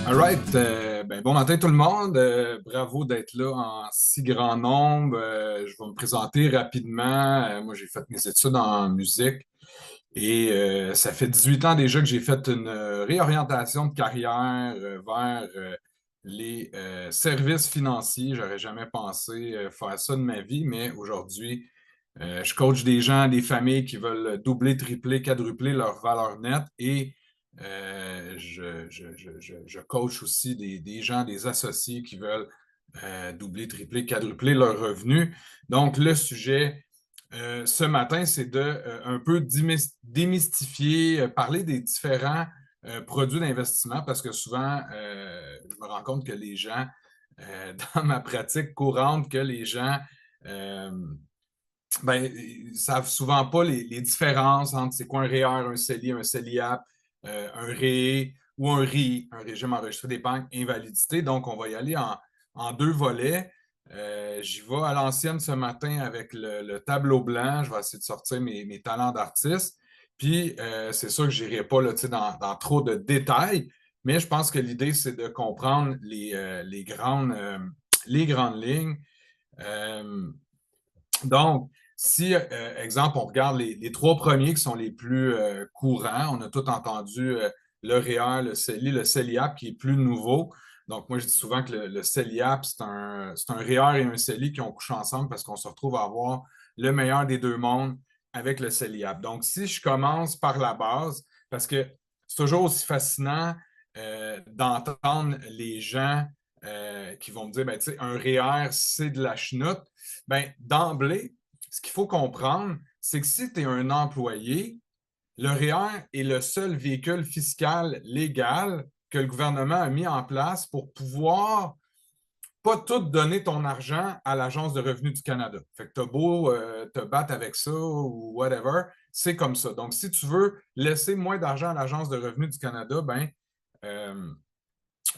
All right. Bon matin tout le monde. Bravo d'être là en si grand nombre. Je vais me présenter rapidement. Moi, j'ai fait mes études en musique et ça fait 18 ans déjà que j'ai fait une réorientation de carrière vers les services financiers. J'aurais jamais pensé faire ça de ma vie, mais aujourd'hui, je coach des gens, des familles qui veulent doubler, tripler, quadrupler leur valeur nette et je coach aussi des gens, des associés qui veulent doubler, tripler, quadrupler leurs revenus. Donc, le sujet ce matin, c'est de un peu démystifier, parler des différents produits d'investissement parce que souvent, je me rends compte que les gens, dans ma pratique courante, que les gens euh, ils ne savent souvent pas les différences entre c'est quoi un REER, un CELI, un CELIAP, un REE ou un RII, un régime enregistré d'épargne invalidité. Donc, on va y aller en deux volets. J'y vais à l'ancienne ce matin avec le tableau blanc. Je vais essayer de sortir mes talents d'artiste. Puis, c'est sûr que je n'irai pas là, dans trop de détails, mais je pense que l'idée, c'est de comprendre les grandes lignes. Euh, donc, si, exemple, on regarde les trois premiers qui sont les plus courants, on a tous entendu le REER, le CELI, le CELIAP qui est plus nouveau. Donc, moi, je dis souvent que le CELIAP, c'est un REER et un CELI qui ont couché ensemble parce qu'on se retrouve à avoir le meilleur des deux mondes avec le CELIAP. Donc, si je commence par la base, parce que c'est toujours aussi fascinant d'entendre les gens qui vont me dire, ben, tu sais, un REER, c'est de la chenoute. Ben, d'emblée, ce qu'il faut comprendre, c'est que si tu es un employé, le REER est le seul véhicule fiscal légal que le gouvernement a mis en place pour pouvoir pas tout donner ton argent à l'Agence de revenus du Canada. Fait que tu as beau te battre avec ça ou whatever, c'est comme ça. Donc, si tu veux laisser moins d'argent à l'Agence de revenus du Canada, ben, euh,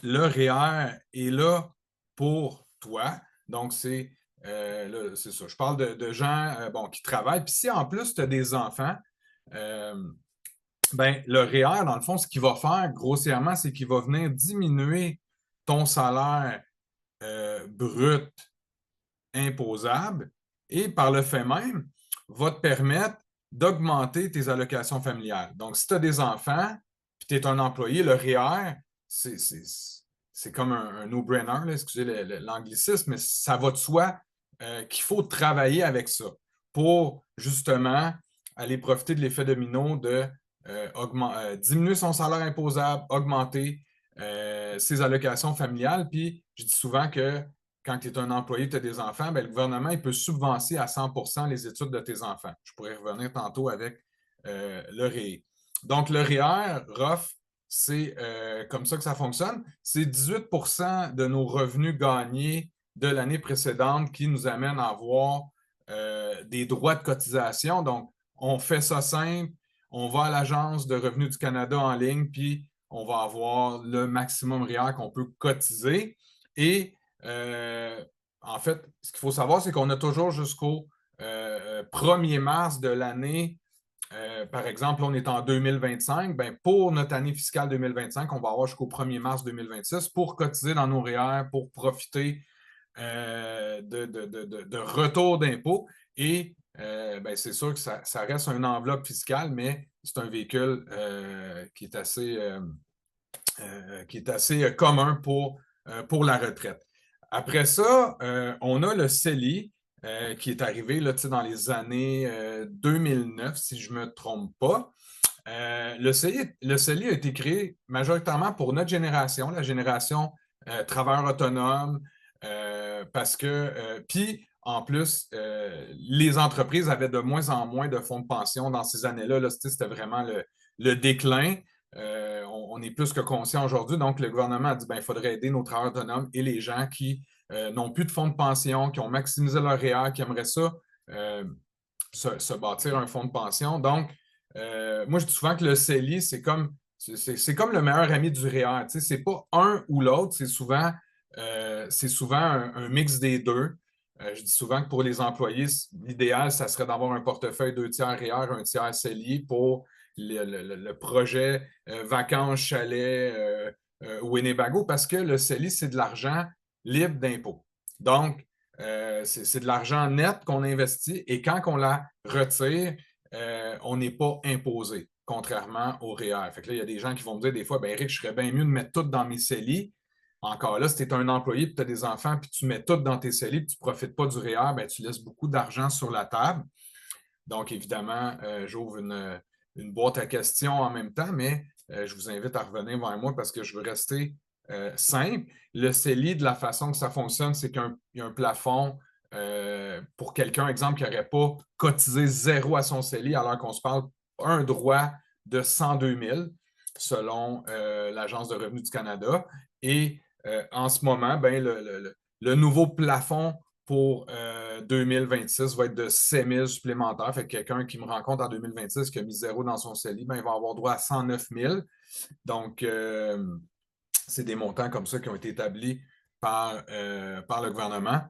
le REER est là pour toi. Donc, c'est ça. Je parle de gens bon, qui travaillent. Puis si en plus tu as des enfants, euh, ben, le REER, dans le fond, ce qu'il va faire grossièrement, c'est qu'il va venir diminuer ton salaire brut imposable et par le fait même, va te permettre d'augmenter tes allocations familiales. Donc, si tu as des enfants, puis tu es un employé, le REER, c'est comme un no-brainer, là, excusez l'anglicisme, mais ça va de soi qu'il faut travailler avec ça pour justement aller profiter de l'effet domino de diminuer son salaire imposable, augmenter ses allocations familiales. Puis, je dis souvent que quand tu es un employé, tu as des enfants, bien, le gouvernement il peut subventionner à 100% les études de tes enfants. Je pourrais revenir tantôt avec le REER. Donc, le REER, ROF, c'est comme ça que ça fonctionne. C'est 18% de nos revenus gagnés de l'année précédente qui nous amène à avoir des droits de cotisation. Donc, on fait ça simple, on va à l'Agence de revenus du Canada en ligne, puis on va avoir le maximum REER qu'on peut cotiser. Et euh, en fait, ce qu'il faut savoir, c'est qu'on a toujours jusqu'au 1er mars de l'année. Par exemple, on est en 2025. Ben, pour notre année fiscale 2025, on va avoir jusqu'au 1er mars 2026 pour cotiser dans nos REER, pour profiter de retour d'impôt. Et ben, c'est sûr que ça reste une enveloppe fiscale, mais c'est un véhicule qui est assez commun pour la retraite. Après ça, on a le CELI qui est arrivé là, dans les années 2009, si je ne me trompe pas. Le CELI a été créé majoritairement pour notre génération, la génération travailleurs autonomes, parce que, puis en plus, les entreprises avaient de moins en moins de fonds de pension dans ces années-là. Là, c'était vraiment le déclin. On est plus que conscient aujourd'hui. Donc, le gouvernement a dit ben, il faudrait aider nos travailleurs autonomes et les gens qui n'ont plus de fonds de pension, qui ont maximisé leur REER, qui aimeraient ça euh, se bâtir un fonds de pension. Donc, moi, je dis souvent que le CELI, c'est comme le meilleur ami du REER. Tu sais, c'est pas un ou l'autre, c'est souvent un mix des deux. Je dis souvent que pour les employés, l'idéal, ça serait d'avoir un portefeuille 2 tiers REER, 1 tiers CELI pour le projet vacances, chalet, au Winnebago parce que le CELI, c'est de l'argent libre d'impôt. Donc, c'est de l'argent net qu'on investit et quand on la retire, on n'est pas imposé, contrairement au REER. Fait que là, il y a des gens qui vont me dire des fois, ben Eric, je serais bien mieux de mettre tout dans mes CELI. Encore là, si tu es un employé et tu as des enfants, puis tu mets tout dans tes CELI, puis tu ne profites pas du REER, ben, tu laisses beaucoup d'argent sur la table. Donc, évidemment, j'ouvre une boîte à questions en même temps, mais je vous invite à revenir vers moi parce que je veux rester simple. Le CELI, de la façon que ça fonctionne, c'est qu'il y a un plafond pour quelqu'un, exemple, qui n'aurait pas cotisé zéro à son CELI, alors qu'on se parle un droit de 102 000 selon l'Agence de revenus du Canada. Et en ce moment, ben, le nouveau plafond pour 2026 va être de 7 000 supplémentaires. Fait que quelqu'un qui me rencontre en 2026 qui a mis zéro dans son CELI, ben, il va avoir droit à 109 000. Donc, c'est des montants comme ça qui ont été établis par le gouvernement.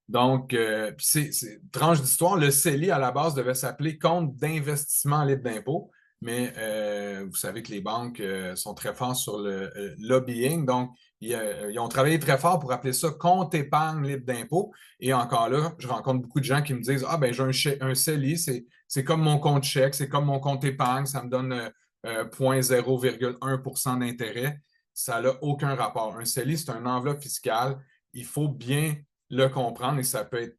Donc, c'est tranche d'histoire. Le CELI, à la base, devait s'appeler Compte d'investissement libre d'impôt, mais vous savez que les banques sont très fortes sur le lobbying. Donc, ils ont travaillé très fort pour appeler ça Compte épargne libre d'impôt. Et encore là, je rencontre beaucoup de gens qui me disent ah, ben, j'ai un CELI, c'est comme mon compte chèque, c'est comme mon compte épargne, ça me donne 0,1% d'intérêt. Ça n'a aucun rapport. Un CELI, c'est une enveloppe fiscale. Il faut bien le comprendre et ça peut être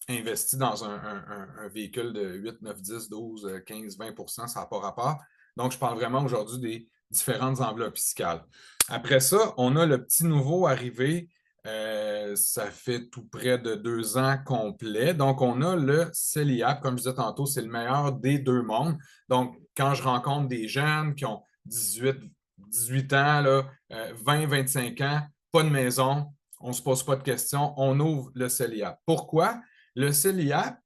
investi dans un véhicule de 8, 9, 10, 12, 15, 20 ça n'a pas rapport. Donc, je parle vraiment aujourd'hui des différentes enveloppes fiscales. Après ça, on a le petit nouveau arrivé. Ça fait tout près de 2 ans complet. Donc, on a le CELIAP. Comme je disais tantôt, c'est le meilleur des deux mondes. Donc, quand je rencontre des jeunes qui ont 18 ans, là, 20, 25 ans, pas de maison, on ne se pose pas de questions, on ouvre le CELIAP. Pourquoi? Le CELIAP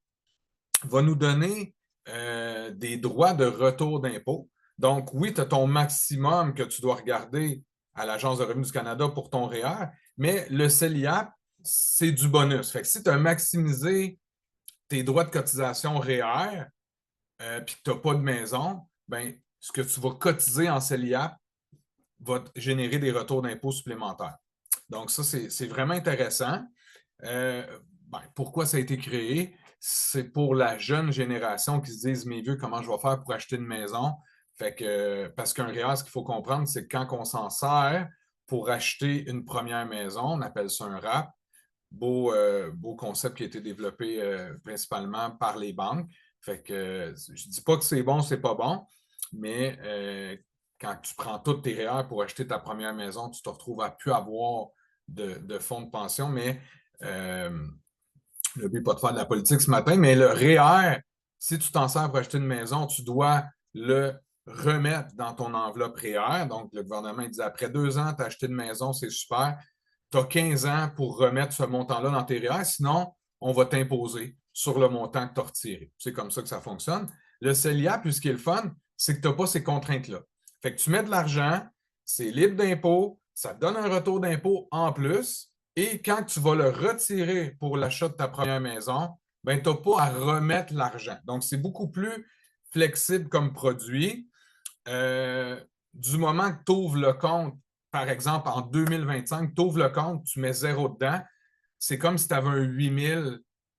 va nous donner des droits de retour d'impôt. Donc, oui, tu as ton maximum que tu dois regarder à l'Agence de revenus du Canada pour ton REER, mais le CELIAP, c'est du bonus. Fait que si tu as maximisé tes droits de cotisation REER puis que tu n'as pas de maison, ben, ce que tu vas cotiser en CELIAP va générer des retours d'impôt supplémentaires. Donc, ça, c'est vraiment intéressant. Pourquoi ça a été créé? C'est pour la jeune génération qui se disent, mes vieux, comment je vais faire pour acheter une maison? Fait que, parce qu'un REER, ce qu'il faut comprendre, c'est que quand on s'en sert pour acheter une première maison, on appelle ça un RAP. Beau concept qui a été développé principalement par les banques. Fait que je ne dis pas que c'est bon, c'est pas bon, mais quand tu prends tous tes REER pour acheter ta première maison, tu te retrouves à plus avoir de fonds de pension, mais le but n'est pas de faire de la politique ce matin, mais le REER, si tu t'en sers pour acheter une maison, tu dois le remettre dans ton enveloppe REER. Donc, le gouvernement dit après 2 ans, tu as acheté une maison, c'est super. Tu as 15 ans pour remettre ce montant-là dans tes REER, sinon, on va t'imposer sur le montant que tu as retiré. C'est comme ça que ça fonctionne. Le CELIAP, puis ce qui est le fun, c'est que tu n'as pas ces contraintes-là. Fait que tu mets de l'argent, c'est libre d'impôt, ça te donne un retour d'impôt en plus, et quand tu vas le retirer pour l'achat de ta première maison, ben, tu n'as pas à remettre l'argent. Donc, c'est beaucoup plus flexible comme produit. Du moment que tu ouvres le compte, par exemple, en 2025, tu ouvres le compte, tu mets zéro dedans, c'est comme si tu avais un 8 000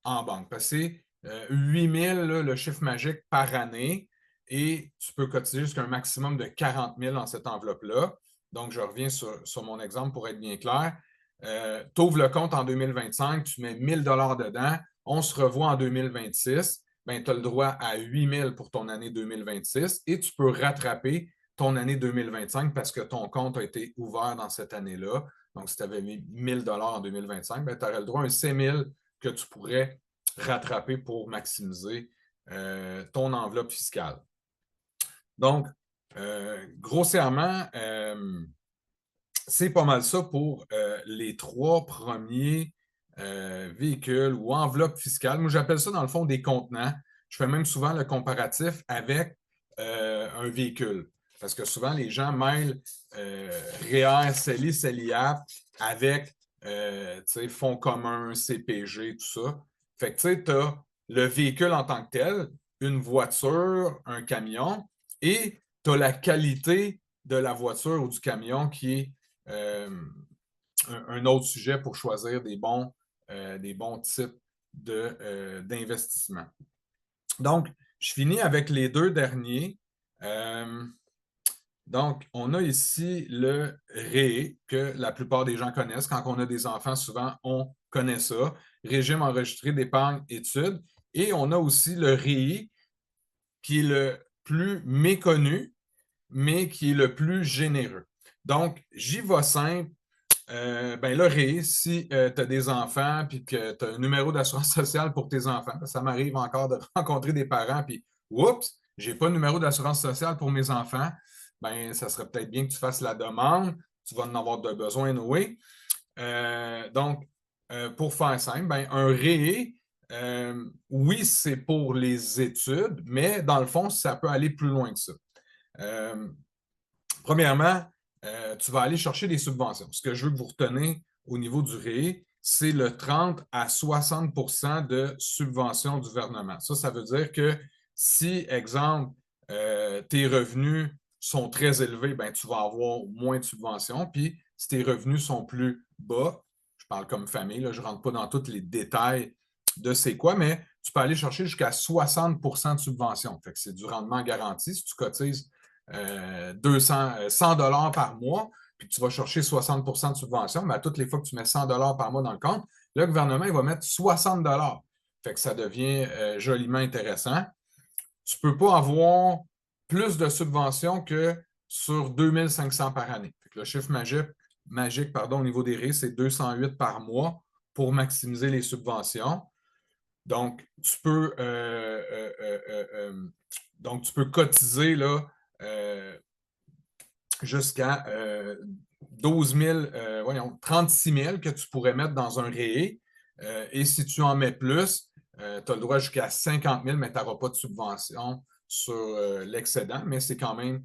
en banque. Parce que c'est 8 000, là, le chiffre magique par année, et tu peux cotiser jusqu'à un maximum de 40 000 dans cette enveloppe-là. Donc, je reviens sur mon exemple pour être bien clair. Tu ouvres le compte en 2025, tu mets 1 000 dedans, on se revoit en 2026, ben, tu as le droit à 8 000 pour ton année 2026 et tu peux rattraper ton année 2025 parce que ton compte a été ouvert dans cette année-là. Donc, si tu avais mis 1 000 en 2025, ben, tu aurais le droit à un 5 000 que tu pourrais rattraper pour maximiser ton enveloppe fiscale. Donc, grossièrement, c'est pas mal ça pour les 3 premiers véhicules ou enveloppes fiscales. Moi, j'appelle ça dans le fond des contenants. Je fais même souvent le comparatif avec un véhicule. Parce que souvent, les gens mêlent REER, CELI, CELIAP avec fonds communs, CPG, tout ça. Fait que tu as le véhicule en tant que tel, une voiture, un camion, et tu as la qualité de la voiture ou du camion qui est un autre sujet pour choisir des bons types d'investissement. Donc, je finis avec les deux derniers. Donc, on a ici le REE, que la plupart des gens connaissent. Quand on a des enfants, souvent, on connaît ça. Régime enregistré d'épargne études. Et on a aussi le REI, qui est le plus méconnu, mais qui est le plus généreux. Donc, j'y vais simple. Ben là, Ré, si tu as des enfants puis que tu as un numéro d'assurance sociale pour tes enfants, ça m'arrive encore de rencontrer des parents puis oups, j'ai pas de numéro d'assurance sociale pour mes enfants, ben ça serait peut-être bien que tu fasses la demande, tu vas en avoir de besoin, oui. Donc, pour faire simple, ben, un Ré, oui, c'est pour les études, mais dans le fond, ça peut aller plus loin que ça. Premièrement, tu vas aller chercher des subventions. Ce que je veux que vous retenez au niveau du REE, c'est le 30 à 60 de subventions du gouvernement. Ça veut dire que si, exemple, tes revenus sont très élevés, ben, tu vas avoir moins de subventions. Puis, si tes revenus sont plus bas, je parle comme famille, là, je ne rentre pas dans tous les détails de c'est quoi, mais tu peux aller chercher jusqu'à 60 de subventions. Fait que c'est du rendement garanti. Si tu cotises 100 $ par mois, puis tu vas chercher 60 de subvention, mais à toutes les fois que tu mets 100 $ par mois dans le compte, le gouvernement il va mettre 60 $. Fait que ça devient joliment intéressant. Tu ne peux pas avoir plus de subventions que sur 2500 par année. Fait que le chiffre magique au niveau des REE, c'est 208 par mois pour maximiser les subventions. Donc, tu peux cotiser là, jusqu'à 36 000 que tu pourrais mettre dans un REE. Et si tu en mets plus, tu as le droit jusqu'à 50 000, mais tu n'auras pas de subvention sur l'excédent, mais c'est quand même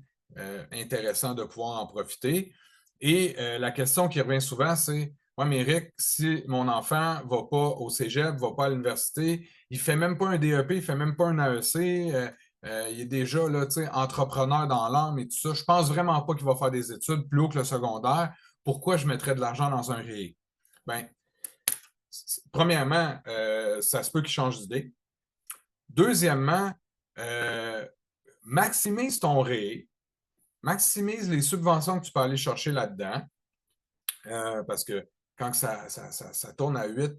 intéressant de pouvoir en profiter. Et la question qui revient souvent, c'est ouais, mais Eric, si mon enfant ne va pas au cégep, ne va pas à l'université, il ne fait même pas un DEP, il ne fait même pas un AEC, il est déjà là, entrepreneur dans l'âme et tout ça. Je ne pense vraiment pas qu'il va faire des études plus haut que le secondaire. Pourquoi je mettrais de l'argent dans un REE? Bien, premièrement, ça se peut qu'il change d'idée. Deuxièmement, maximise ton REE, maximise les subventions que tu peux aller chercher là-dedans, parce que quand ça tourne à 8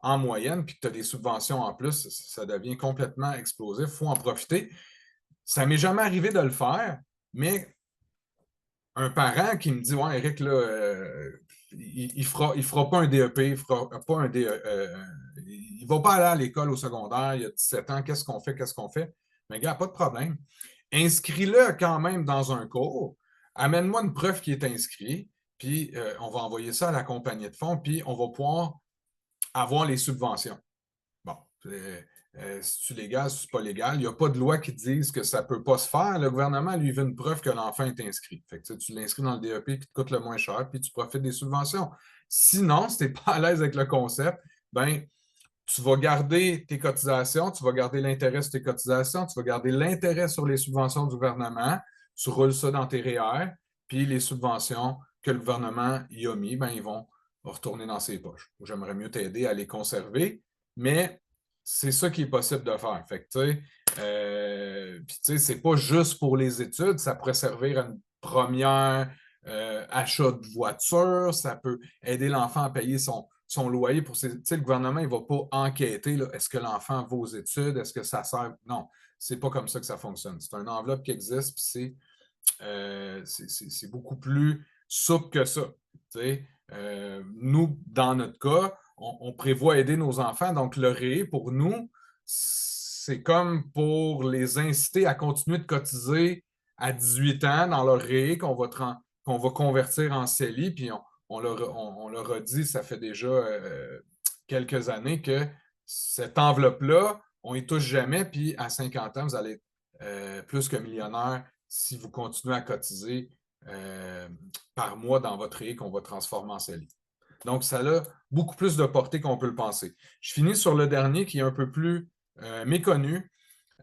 en moyenne, puis que tu as des subventions en plus, ça devient complètement explosif. Il faut en profiter. Ça ne m'est jamais arrivé de le faire, mais un parent qui me dit ouais, Eric, là, il ne fera pas un DEP, il ne fera pas un DEP, il ne va pas aller à l'école au secondaire, il a 17 ans, qu'est-ce qu'on fait? Mais gars, pas de problème. Inscris-le quand même dans un cours, amène-moi une preuve qui est inscrit, puis on va envoyer ça à la compagnie de fonds, puis on va pouvoir avoir les subventions. Bon, c'est-tu légal, c'est pas légal? Il n'y a pas de loi qui dise que ça ne peut pas se faire. Le gouvernement, lui, veut une preuve que l'enfant est inscrit. Fait que, tu l'inscris dans le DEP qui te coûte le moins cher, puis tu profites des subventions. Sinon, si tu n'es pas à l'aise avec le concept, ben, tu vas garder tes cotisations, tu vas garder l'intérêt sur tes cotisations, tu vas garder l'intérêt sur les subventions du gouvernement, tu roules ça dans tes REER, puis les subventions que le gouvernement y a mis, ben, ils vont retourner dans ses poches. J'aimerais mieux t'aider à les conserver, mais c'est ça qui est possible de faire. Fait que, puis, tu sais, c'est pas juste pour les études, ça pourrait servir à une première achat de voiture, ça peut aider l'enfant à payer son loyer pour ses. Tu sais, le gouvernement, il ne va pas enquêter, là, est-ce que l'enfant va aux études, est-ce que ça sert. Non, c'est pas comme ça que ça fonctionne. C'est une enveloppe qui existe, puis c'est beaucoup plus souple que ça. Tu sais. Nous, dans notre cas, on prévoit aider nos enfants. Donc, le REE, pour nous, c'est comme pour les inciter à continuer de cotiser à 18 ans dans leur REE qu'on va convertir en CELI. Puis on leur a dit, ça fait déjà quelques années, que cette enveloppe-là, on n'y touche jamais. Puis à 50 ans, vous allez être plus que millionnaire si vous continuez à cotiser par mois dans votre REE qu'on va transformer en CELI. Donc, ça a beaucoup plus de portée qu'on peut le penser. Je finis sur le dernier qui est un peu plus méconnu.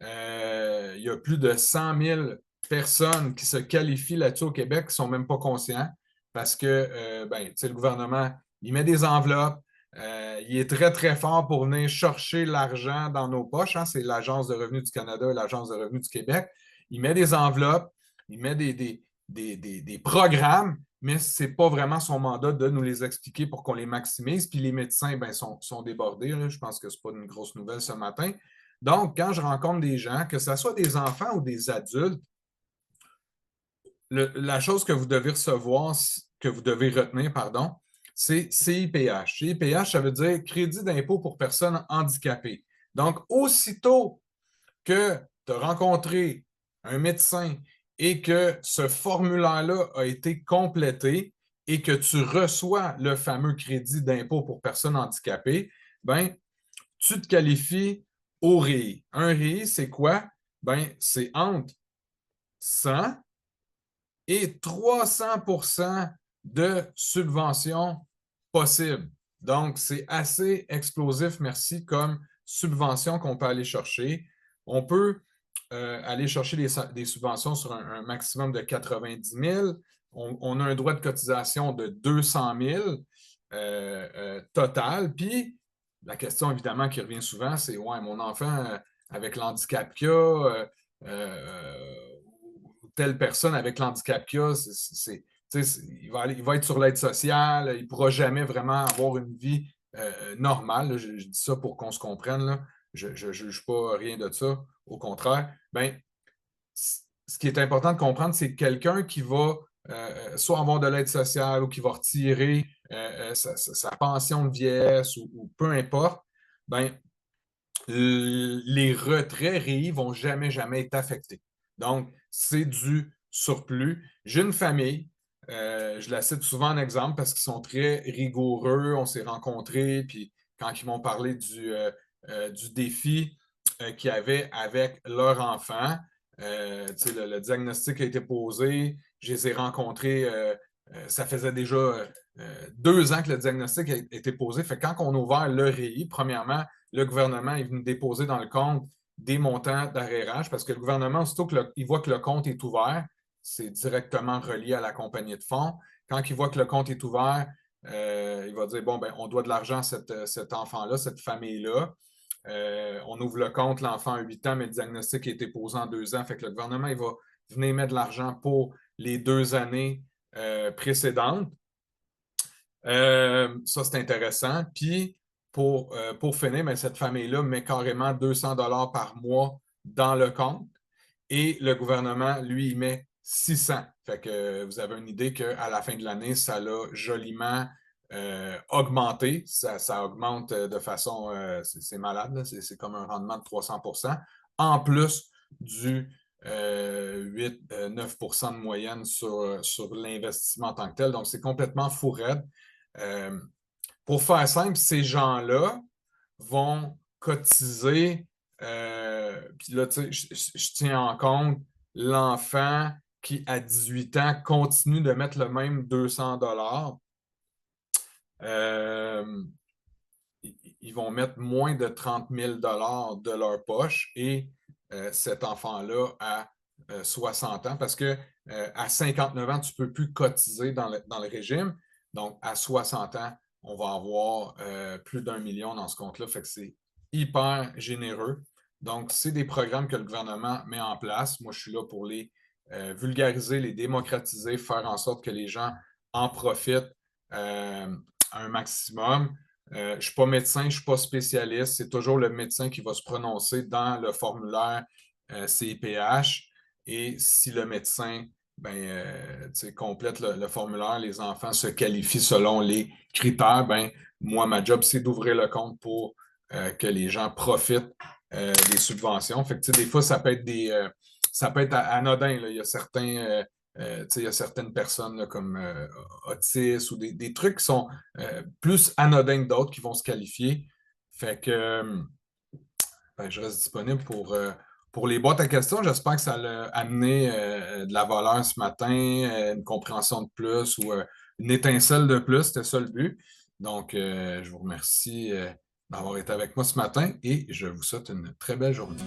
Il y a plus de 100 000 personnes qui se qualifient là-dessus au Québec qui ne sont même pas conscients parce que le gouvernement, il met des enveloppes, il est très, très fort pour venir chercher l'argent dans nos poches. Hein, c'est l'Agence de revenus du Canada et l'Agence de revenus du Québec. Il met des enveloppes, il met des programmes, mais ce n'est pas vraiment son mandat de nous les expliquer pour qu'on les maximise. Puis les médecins sont débordés. Là. Je pense que ce n'est pas une grosse nouvelle ce matin. Donc, quand je rencontre des gens, que ce soit des enfants ou des adultes, la chose que vous devez recevoir, que vous devez retenir, pardon, c'est CIPH. CIPH, ça veut dire Crédit d'impôt pour personnes handicapées. Donc, aussitôt que tu as rencontré un médecin et que ce formulaire-là a été complété et que tu reçois le fameux crédit d'impôt pour personnes handicapées, ben, tu te qualifies au REI. Un REI, c'est quoi? Ben, c'est entre 100 et 300 de subvention possible. Donc, c'est assez explosif, merci, comme subvention qu'on peut aller chercher. On peut aller chercher des subventions sur un maximum de 90 000. On a un droit de cotisation de 200 000 total. Puis, la question, évidemment, qui revient souvent, c'est « Ouais, mon enfant, avec l'handicap qu'il a, telle personne avec l'handicap qu'il a, il va être sur l'aide sociale, il ne pourra jamais vraiment avoir une vie normale. » Là, je dis ça pour qu'on se comprenne. Là. Je ne juge pas rien de ça. Au contraire, ben, ce qui est important de comprendre, c'est quelqu'un qui va soit avoir de l'aide sociale ou qui va retirer sa pension de vieillesse ou peu importe, ben, les retraits REI ne vont jamais, jamais être affectés. Donc, c'est du surplus. J'ai une famille, je la cite souvent en exemple parce qu'ils sont très rigoureux. On s'est rencontrés, puis quand ils m'ont parlé du défi qu'ils avaient avec leur enfant, le diagnostic a été posé, je les ai rencontrés, ça faisait déjà 2 ans que le diagnostic a été posé. Fait que quand on a ouvert le REI, premièrement, le gouvernement est venu déposer dans le compte des montants d'arrérage parce que le gouvernement, aussitôt qu'il voit que le compte est ouvert, c'est directement relié à la compagnie de fonds. Quand il voit que le compte est ouvert, il va dire, bon, ben, on doit de l'argent à cet enfant-là, cette famille-là. On ouvre le compte, l'enfant a 8 ans, mais le diagnostic a été posé en 2 ans. Fait que le gouvernement, il va venir mettre de l'argent pour les 2 années précédentes. Ça, c'est intéressant. Puis, pour finir, ben, cette famille-là met carrément 200 $ par mois dans le compte et le gouvernement, lui, il met 600. Fait que vous avez une idée qu'à la fin de l'année, ça l'a joliment augmenté. Ça augmente de façon, c'est malade, c'est comme un rendement de 300%, en plus du 8-9% de moyenne sur l'investissement en tant que tel. Donc, c'est complètement fou raide. Pour faire simple, ces gens-là vont cotiser, puis là, tu sais, je tiens en compte l'enfant qui, à 18 ans, continue de mettre le même 200 $. Ils vont mettre moins de 30 000 $ de leur poche et cet enfant-là a 60 ans parce que à 59 ans, tu ne peux plus cotiser dans le régime. Donc, à 60 ans, on va avoir plus d'1 million dans ce compte-là. Fait que c'est hyper généreux. Donc, c'est des programmes que le gouvernement met en place. Moi, je suis là pour les vulgariser, les démocratiser, faire en sorte que les gens en profitent un maximum. Je ne suis pas médecin, je ne suis pas spécialiste. C'est toujours le médecin qui va se prononcer dans le formulaire CIPH. Et si le médecin complète le formulaire, les enfants se qualifient selon les critères, moi, ma job, c'est d'ouvrir le compte pour que les gens profitent des subventions. Fait que, des fois, ça peut être anodin. Là. Il y a certains il y a certaines personnes là, comme autistes ou des trucs qui sont plus anodins que d'autres qui vont se qualifier. Fait que je reste disponible pour les boîtes à questions. J'espère que ça a amené de la valeur ce matin, une compréhension de plus ou une étincelle de plus. C'était ça le but. Donc, je vous remercie d'avoir été avec moi ce matin et je vous souhaite une très belle journée.